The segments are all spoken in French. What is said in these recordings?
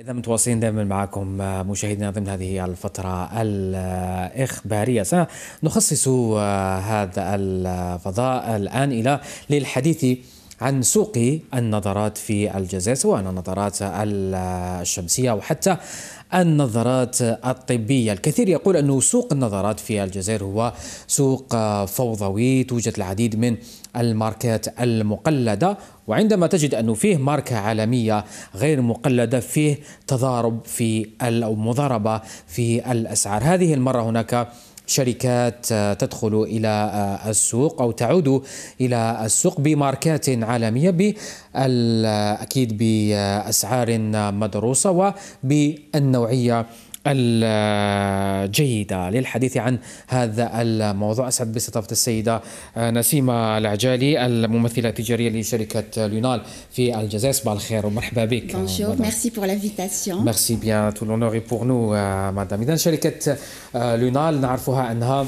إذا متواصلين دائما معكم مشاهدينا ضمن هذه الفترة الإخبارية، سنخصص هذا الفضاء الآن للحديث عن سوق النظارات في الجزائر، سواء النظارات الشمسية وحتى النظارات الطبية. الكثير يقول أن سوق النظارات في الجزائر هو سوق فوضوي، توجد العديد من الماركات المقلدة، وعندما تجد أنه فيه ماركة عالمية غير مقلدة فيه تضارب في أو مضاربة في الأسعار. هذه المرة هناك شركات تدخل إلى السوق أو تعود إلى السوق بماركات عالمية أكيد بأسعار مدروسة وبالنوعية الجيدة. للحديث عن هذا الموضوع أسعد باستضافة السيدة نسيمة العجالي، الممثلة التجارية لشركة لونال في الجزائر. صباح الخير ومرحبا بك. Bonjour, merci pour l'invitation. Merci bien, tout l'honneur est pour nous madame. إذن شركة لونال نعرفها أنها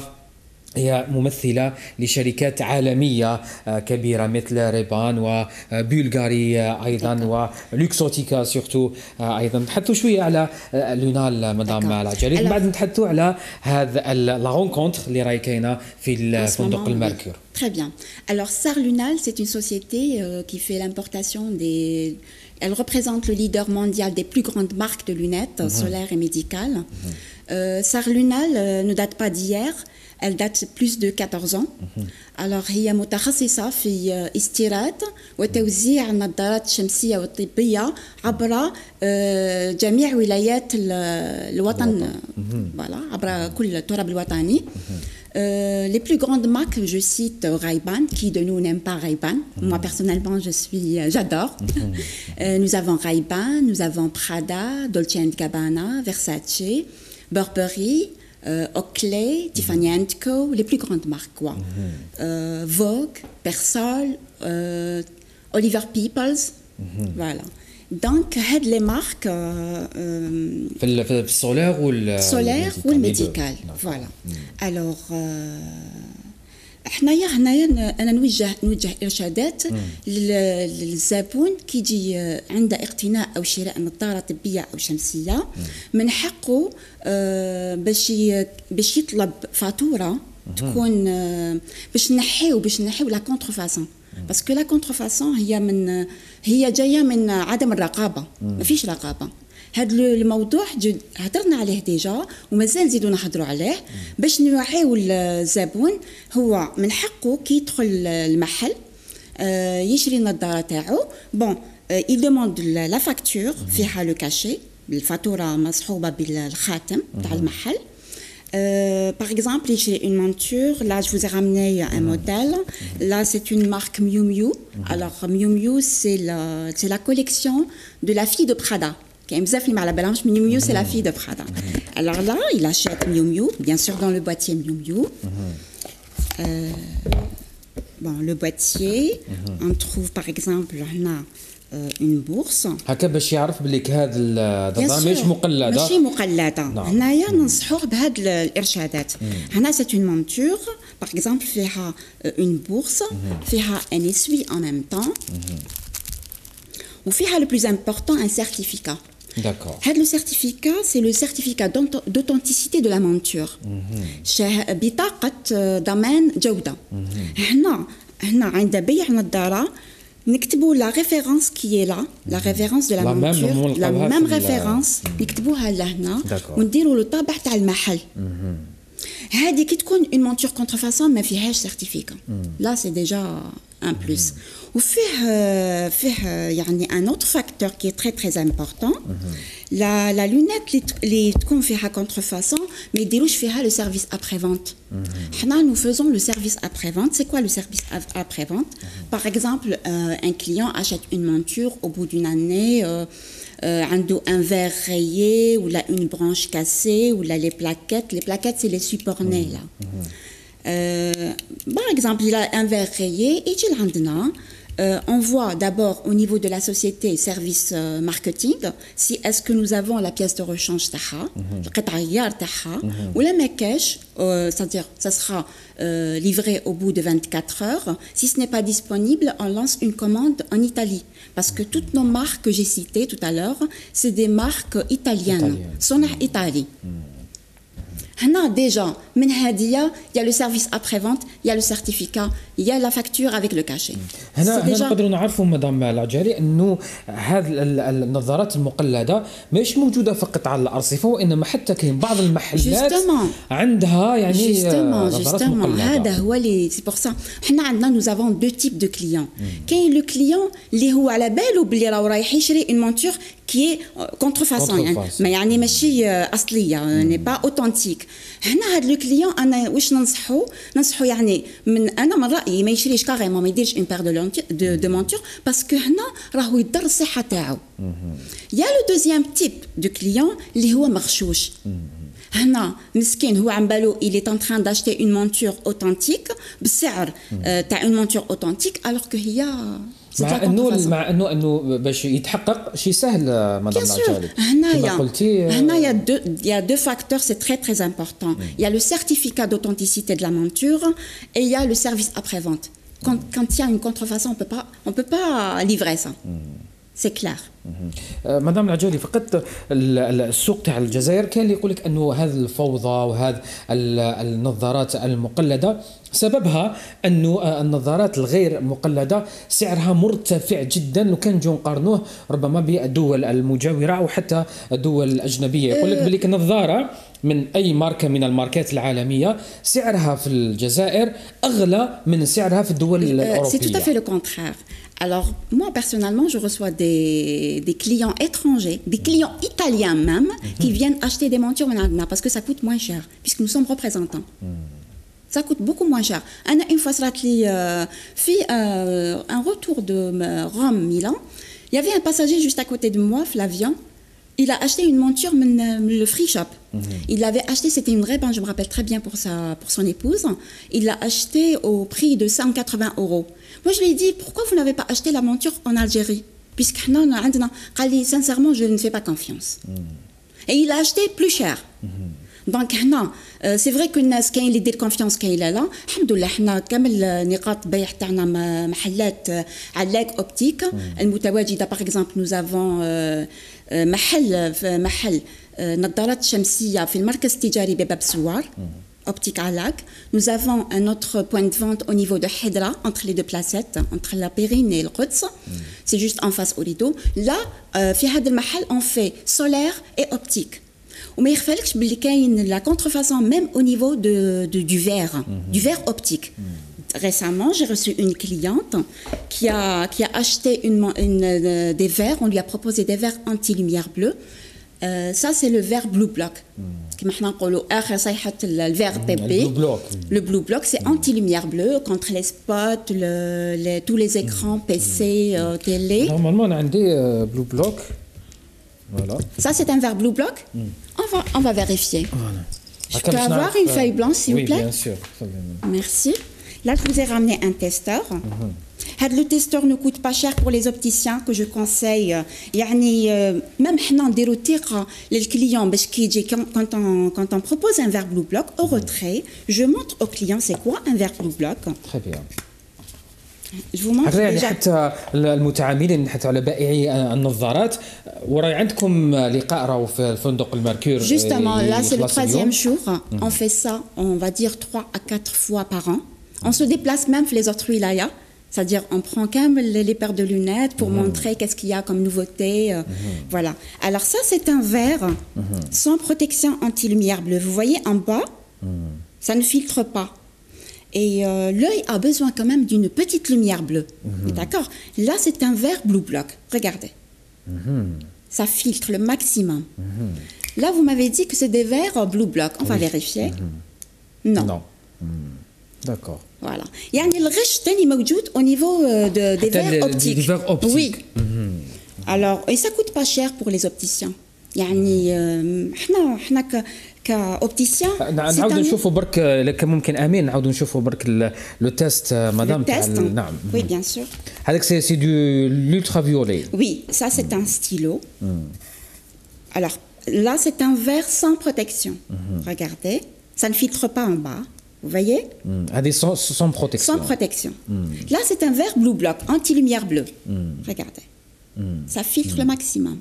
هي ممثلة لشركات عالمية كبيرة مثل ريبان وبولغاري أيضا ولوكسوتيكا سورتو أيضا. نتحدثوا شوية على لونال مدام العجالي، بعد نتحدثوا على هذا لا رونكونتر اللي راهي كاينة في الفندق الميركور. Très bien. Alors SAR Lunal, c'est une société qui fait l'importation des... Elle représente le leader mondial des plus grandes marques de lunettes solaires et médicales. SAR Lunal ne date pas d'hier. Elle date plus de 14 ans. Alors هي متخصصة في استيراد وتوزيع النظارات الشمسية والطبية عبر جميع ولايات الوطن. Voilà, عبر كل التراب الوطني. Les plus grandes marques, je cite Ray-Ban, qui de nous n'aime pas Ray-Ban. Moi personnellement, j'adore. Nous avons Ray-Ban, nous avons Prada, Dolce & Gabbana, Versace, Burberry, Oakley, Tiffany & Co, les plus grandes marques quoi. Vogue, Persol, Oliver Peoples, voilà. Donc les marques في السولار والميديكال voilà. Alors هنايا انا نوجه ارشادات للزبون كي يجي عنده اقتناء او شراء نظاره طبيه او شمسيه، من حقه باش يطلب فاتوره تكون باش نحيو لا كونترفاسون. باسكو لا كونترفاسون هي جايه من عدم الرقابه، ما فيش رقابه. هذا الموضوع هضرنا عليه ديجا ومازال نزيدو نهضروا عليه باش نوعيو الزبون. هو من حقه كي يدخل المحل يشري النظاره تاعو بون il demande la facture فيها لو كاشي، الفاتوره مصحوبه بالخاتم تاع المحل. Par exemple, j'ai une monture. Là, je vous ai ramené un modèle. Là, c'est une marque Miu Miu. Alors, Miu Miu, c'est la collection de la fille de Prada. Miu Miu, c'est la fille de Prada. Alors là, il achète Miu Miu, bien sûr dans le boîtier Miu Miu. Bon, le boîtier, on trouve par exemple là, une bourse. هكا باش يعرف بليك هذا النظام ماشي مقلده. هنايا ننصحوه بهاد الارشادات. هنا c'est une monture par exemple فيها une bourse فيها un essuie en même temps وفيها le plus important un certificat. D'accord. Le certificat, c'est le certificat d'authenticité de la monture. بطاقة ضمان جودة. هنا عند بيع نظارة نكتبوا la référence qui est là, la référence de la monture, la même référence نكتبوها لهنا ونديروا له طابع تاع المحل. هذه كي تكون une monture contrefaçon ما فيهاش certificat. Là c'est déjà un plus. وفيه يعني un autre facteur qui est très très important. La lunette اللي تكون فيها contrefaçon ما يديروش فيها le service après-vente. حنا nous faisons le service après-vente. C'est quoi le service après-vente? Par exemple, un client achète une monture au bout d'une année. عنده un verre rayé ou là une branche cassée ou là les plaquettes c'est les supports nez là. Par exemple il a un verre rayé يجي لعندنا On voit d'abord au niveau de la société service marketing si est-ce que nous avons la pièce de rechange تاعها القطعة غيار تاعها ولا ما كاش c'est-à-dire ça sera livré au bout de 24 heures. Si ce n'est pas disponible, on lance une commande en Italie parce que toutes nos marques que j'ai citées tout à l'heure, c'est des marques italiennes. صنع إيطالي. Déjà, il y a le service après-vente, il y a le certificat, il y a la facture avec le cachet. هنا نقدروا نعرفوا مدام العجالي انه هذه النظارات المقلده مش موجوده فقط على الارصفه وانما حتى كاين بعض المحلات عندها يعني نظارات مقلده. هذا هو اللي سي بور سا حنا عندنا nous avons deux types de clients. كاين لو كليون اللي هو على باله بلي راه رايح يشري une monture qui est contrefaçon يعني ماشي اصليه n'est pas authentique. هنا هذا لو كليون انا واش ننصحو يعني انا من رايي ما يشريش كاريمون ما يديرش اون بير دو مونتور باسكو هنا راهو يضر الصحه تاعو. يا لو دوزيام تيب دو كليون اللي هو مغشوش. هنا مسكين هو عم بالو il est en train d'acheter une monture authentique بسعر تاع une monture authentique alors que هي مع انه باش يتحقق شيء سهل مدام العجالي. هنايا il y a deux facteurs, c'est très très important. Il y a le certificat d'authenticité de la monture et il y a le service après-vente. Quand il y a une contrefaçon, on peut pas livrer ça. C'est clair. مدام العجالي فقط السوق تاع الجزائر كان اللي يقول لك انه هذه الفوضى وهذه النظارات المقلده سببها انه النظارات الغير مقلده سعرها مرتفع جدا لو كان نجيو نقارنوه ربما بالدول المجاوره او حتى الدول الاجنبيه. يقول لك بليك النظاره من اي ماركه من الماركات العالميه سعرها في الجزائر اغلى من سعرها في الدول الاوروبيه. C'est tout à fait le contraire. Alors, moi, personnellement, je reçois des clients étrangers, des clients italiens même, qui viennent acheter des montures parce que ça coûte moins cher, puisque nous sommes représentants. Ça coûte beaucoup moins cher. Une fois, fait un retour de Rome-Milan. Il y avait un passager juste à côté de moi, Flavien. Il a acheté une monture le free shop. Il l'avait acheté, c'était une vraie, je me rappelle très bien pour son épouse. Il l'a acheté au prix de 180 €. Moi, je lui ai dit, pourquoi vous n'avez pas acheté la monture en Algérie? Puisque sincèrement, je ne fais pas confiance. Et il a acheté plus cher. Donc, c'est vrai que الناس كاين اللي يدير كونفيونس كاين لا الحمد لله حنا كامل نقاط بيع تاعنا محلات علاق اوبتيك المتواجده. باغ اكزومبل nous avons محل نظارات شمسيه في المركز التجاري بباب سوار optique علاق. Nous avons un autre point de vente au niveau de Hedra, entre les deux placettes, entre la Périne et le Quds. C'est juste en face au rideau. Là, في هذا المحل on fait solaire et optique. وما يخفالكش باللي كاين la contrefaçon même au niveau du verre optique. Récemment, j'ai reçu une cliente qui a acheté des verres. On lui a proposé des verres anti-lumière bleue. Ça, c'est le verre Blue Block. كما حنا نقولوا آخر صيحة الفير بيبي. Le Blue Block, c'est anti-lumière bleue contre les spots, tous les écrans PC, télé. Normalement, on a un Blue Block. Voilà. Ça, c'est un verre Blue Block. On va vérifier. Voilà. Je peux avoir une feuille blanche, s'il vous plaît? Oui, bien sûr. Merci. Là, je vous ai ramené un testeur. Le testeur ne coûte pas cher pour les opticiens que je conseille. Même les clients, quand on propose un verre Blue Block au retrait, je montre aux clients c'est quoi un verre Blue Block. Très bien. Je vous montre يعني حتى المتعاملين حتى على بائعي النظارات وراي عندكم لقاء راهو في الفندق المركور. Justement, là c'est le troisième jour. On fait ça, on va dire 3 à 4 fois par an. On se déplace même les autres wilayas. C'est-à-dire, on prend quand même les paires de lunettes pour montrer qu'est-ce qu'il y a comme nouveauté. Voilà. Alors ça, c'est un verre sans protection anti-lumière bleue. Vous voyez en bas, ça ne filtre pas. Et l'œil a besoin quand même d'une petite lumière bleue. D'accord? Là, c'est un verre Blue Block. Regardez. Ça filtre le maximum. Là, vous m'avez dit que c'est des verres Blue Block. On va vérifier. Non. D'accord. Voilà. Il y a un riche tani موجود au niveau des verres optiques. Des verres optiques. Oui. Alors, et ça coûte pas cher pour les opticiens. يعني حنا كأوبتيسيان. نعاودوا نشوفوا برك كان ممكن امين نعاودوا نشوفوا برك لو تيست مدام تاع نعم. Oui, bien sûr. هذاك سي دو l'ultra violet. Oui, ça c'est un stylo. Alors là c'est un verre sans protection. Regardez, ça ne filtre pas en bas. Vous voyez? هذه sans protection. Sans protection. Là c'est un verre blue block, anti-lumière bleue. Regardez. Ça filtre le maximum.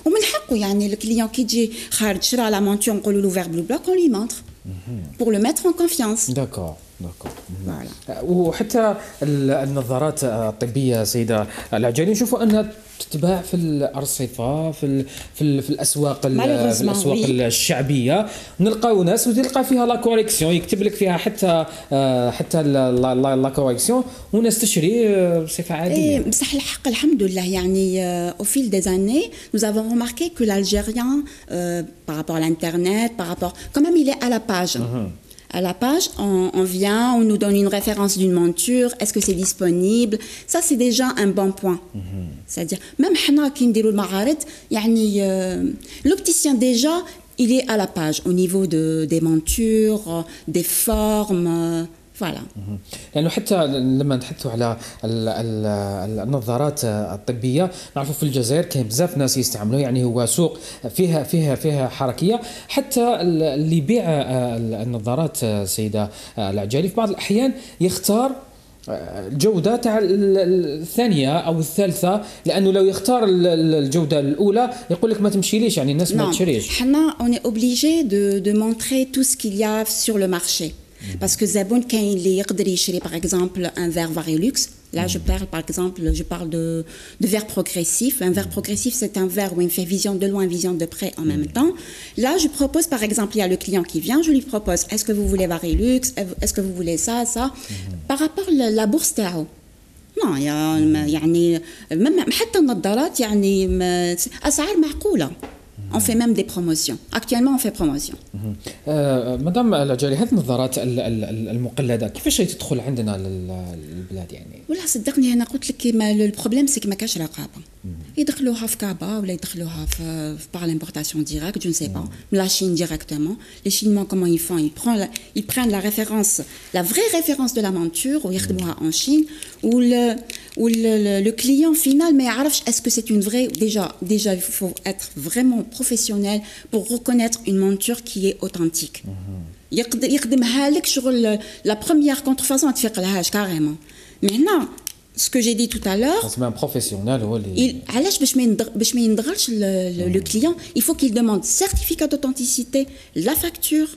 ومن حقه يعني الكليون كي يجي خارج شرا لا مونتور نقولوا له فير بلو بلوك اون لي مونتر pour le mettre en confiance. داكور. وحتى النظارات الطبيه سيده العجالي نشوفوا انها تتباع في الارصفه في الاسواق الشعبيه نلقاو ناس وتلقى فيها لا كوريكسيون يكتب لك فيها حتى لا كوريكسيون وناس تشري بصفه عاديه. بصح الحق الحمد لله يعني au fil des années nous avons remarqué que l'Algérien par rapport à l'internet par rapport quand même il est à la page. À la page, on vient, on nous donne une référence d'une monture, est-ce que c'est disponible? Ça, c'est déjà un bon point. C'est-à-dire, même حنا كي نديروا المعارض, يعني l'opticien déjà, il est à la page au niveau des montures, des formes. Voilà. يعني حتى لما نتحدثوا على النظارات الطبيه نعرفوا في الجزائر كاين بزاف ناس يستعملوه يعني هو سوق فيها حركيه حتى اللي يبيع النظارات سيده العجالي في بعض الاحيان يختار الجودة تاع الثانية أو الثالثة لأنه لو يختار الجودة الأولى يقول لك ما تمشيليش يعني الناس ما تشريش. حنا on est obligé de montrer tout ce qu'il y a sur le marché. Parce que Zaboun, quand il يقدر يشري par exemple un verre Varilux, là je parle par exemple, je parle de verre progressif. Un verre progressif, c'est un verre où il fait vision de loin, vision de près en même temps. Là, je propose par exemple, il y a le client qui vient, je lui propose, est-ce que vous voulez Varilux, est-ce que vous voulez ça. Par rapport à la bourse تاعو. Non, يعني حتى النظارات يعني أسعار معقولة. On fait même des promotions. Actuellement, on fait promotion. مدام العجالي هذه النظارات المقلدة كيفاش تدخل عندنا للبلاد يعني؟ والله صدقني أنا قلت لك البروبليم سي ما كاش رقابة. يدخلوها في كابا ولا يدخلوها في par l'importation directe, je ne sais pas. La Chine directement. Les Chinois comment ils font? Ils prennent la référence, la vraie référence de la monture ou يخدموها en Chine ou le client final mais يعرفش est-ce que c'est une vraie déjà il faut être vraiment professionnel pour reconnaître une monture qui est authentique. يخدمها لك شغل la première contrefaçon ما تفيق لهاش carrément. Mais non, ce que j'ai dit tout à l'heure, c'est un professionnel هو اللي علاش باش ما ينضغطش le client, il faut qu'il demande certificat d'authenticité, la facture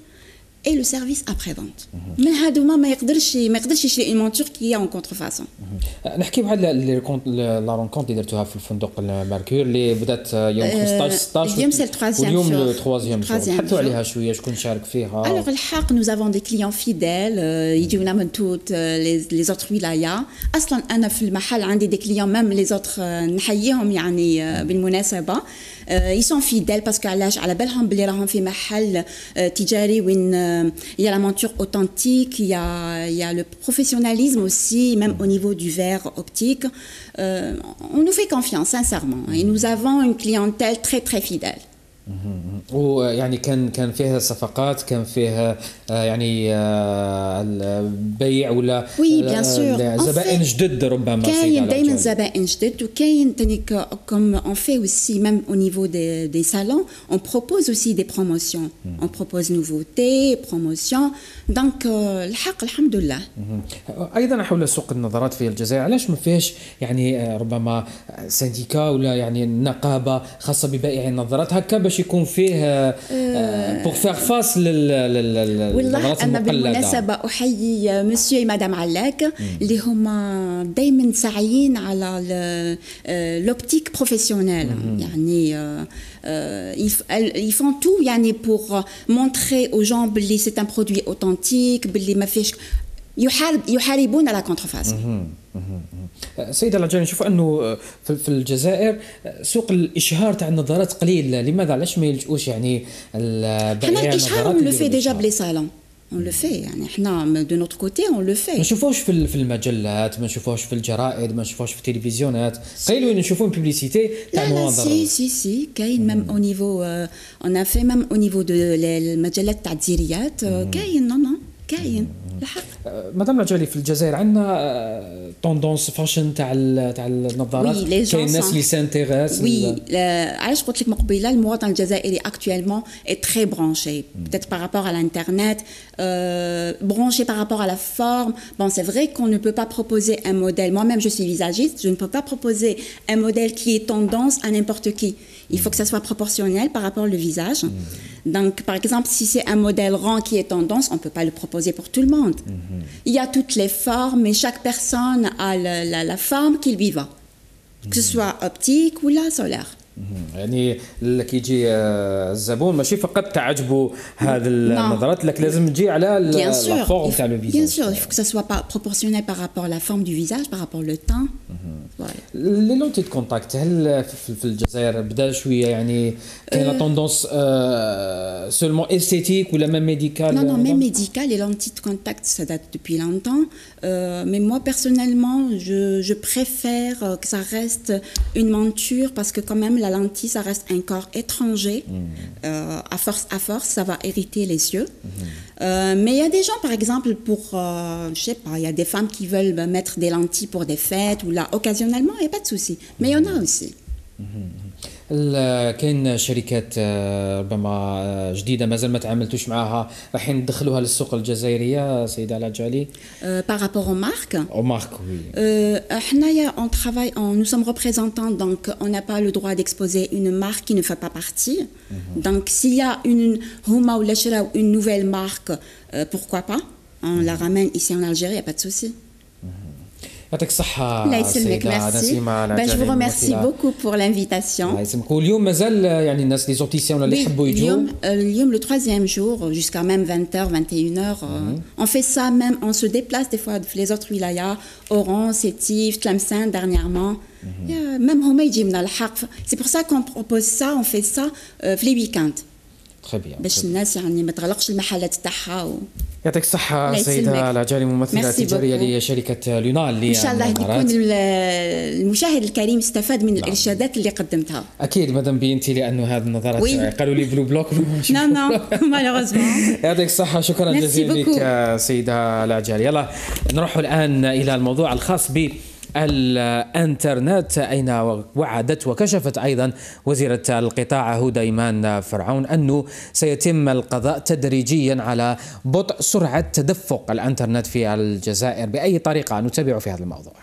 et le service après-vente. من هادوما ما يقدرش يشري une monture qui est en contrefaçon. نحكيو على لا رونكونت اللي درتوها في الفندق الماركور اللي بدات يوم 15 16 اليوم سي اليوم الثروازيام حطوا عليها شويه شكون شارك فيها. Alors الحق nous avons des clients fidèles يجيونا من توت les autres ولايات. اصلا انا في المحل عندي des clients même les autres نحييهم يعني بالمناسبه. Ils sont fidèles parce qu'علاش على بالهم بلي راهم في محل تجاري وين il y a la monture authentique, il y a le professionnalisme aussi, même au niveau du verre optique. On nous fait confiance, sincèrement. Et nous avons une clientèle très, très fidèle. ويعني كان فيها صفقات كان فيها يعني البيع ولا زبائن جدد ربما كاين دائما زبائن جدد وكاين تاني comme on fait aussi même au niveau des salons on propose aussi des promotions on propose nouveautés promotions donc الحق الحمد لله. ايضا حول سوق النظارات في الجزائر علاش ما فيهش يعني ربما سنديكا ولا يعني نقابه خاصه ببائعي النظارات هكا باش يكون فيه pour faire face للنظارات المقلدة. بالمناسبة أحيي مسيو و مدام علاك اللي هما دايما ساعيين على l'optique professionnelle. يعني ils font tout يعني pour montrer aux gens بلي c'est un produit authentique بلي ما فيش يحاربون على contrefaçon. سيدة العجالي نشوف أنه في الجزائر سوق الإشهار تاع النظارات قليل. لماذا علاش ما يلجؤوش يعني البائعين النظارات؟ الإشهار on le fait déjà بلي salons. on le fait يعني احنا de notre côté on le fait. ما نشوفوش في المجلات، ما نشوفوش في الجرائد، ما نشوفوش في التلفزيونات، قليل وين نشوفون بيبليسيتي تاع المناظر. si كاين même au niveau on a fait même au niveau de المجلات تاع الديريات كاين non كاين الحق. مدام العجالي في الجزائر عندنا توندونس فاشن تاع النظارات، كاين الناس اللي سانتيغاس. وي علاش قلت لك من قبيله المواطن الجزائري actuellement est très branché peut-être par rapport à l'internet, branché par rapport à la forme. Bon, c'est vrai qu'on ne peut pas proposer un modèle, moi-même je suis visagiste, je ne peux pas proposer un modèle qui est tendance à n'importe qui. Il faut que ça soit proportionnel par rapport au visage. Donc par exemple si c'est un modèle rond qui est tendance, on ne peut pas le proposer pour tout le monde. Il y a toutes les formes et chaque personne a la forme qui lui va, que ce soit optique ou la solaire. يعني كي يجي الزبون ماشي فقط تعجبه هذه النظرات، لكن لازم تجي على الفورم تاع لو فيزاج. Bien sûr, il faut que ça soit proportionnel par rapport à la forme du visage, par rapport au temps. لي لونتي كونتاكت هل في الجزائر بدا شويه يعني كاينه توندونس سولمون استيتيك ولا ميم ميديكال؟ Non, même médical, les lentilles de contact, ça date depuis longtemps. Mais moi, personnellement, je préfère que ça reste une monture parce que quand même, la lentille, ça reste un corps étranger. À force, ça va irriter les yeux. Mais il y a des gens, par exemple, je sais pas, il y a des femmes qui veulent mettre des lentilles pour des fêtes ou là, occasionnellement, il n'y a pas de souci. Mais il y en a aussi. كاين شركات ربما جديده مازال ما تعاملتوش معها رايحين تدخلوها للسوق الجزائريه سيده العجالي؟ Par rapport aux marques. Aux marques, oui. On travaille, nous sommes représentants, donc on n'a pas le droit d'exposer une marque qui ne fait pas partie. Donc s'il y a une Houma ou Lachra ou une nouvelle marque, pourquoi pas? On la ramène ici en Algérie, il n'y a pas de souci. يعطيك الصحة سيدة نسيمة العجالي. Je vous remercie beaucoup pour l'invitation. واليوم مازال يعني الناس لي زورتيسيون اللي يحبوا يجوا. اليوم le troisième jour jusqu'à même 20h, 21h. On fait ça même, on se déplace des fois في les autres wilayas, Oran, Sétif, Tlemcen dernièrement. Même هما يجي من الحق. C'est pour ça qu'on propose ça, on fait ça في les week-ends. Très bien. باش الناس يعني ما تغلقش المحلات تاعها. يعطيك الصحة سيدة العجالي، ممثلة تجارية لشركة لونال. إن شاء الله يكون المشاهد الكريم استفاد من الإرشادات اللي قدمتها. أكيد مدام بنتي، لأنه هذه النظارات قالوا لي بلو بلوك. نو مالوغوزمون. يعطيك الصحة، شكرا جزيلا لك سيدة العجالي. يلا نروح الآن إلى الموضوع الخاص ب الانترنت، أين وعدت وكشفت أيضا وزيرة القطاع هدى إيمان فرعون أنه سيتم القضاء تدريجيا على بطء سرعة تدفق الانترنت في الجزائر بأي طريقة. نتابع في هذا الموضوع.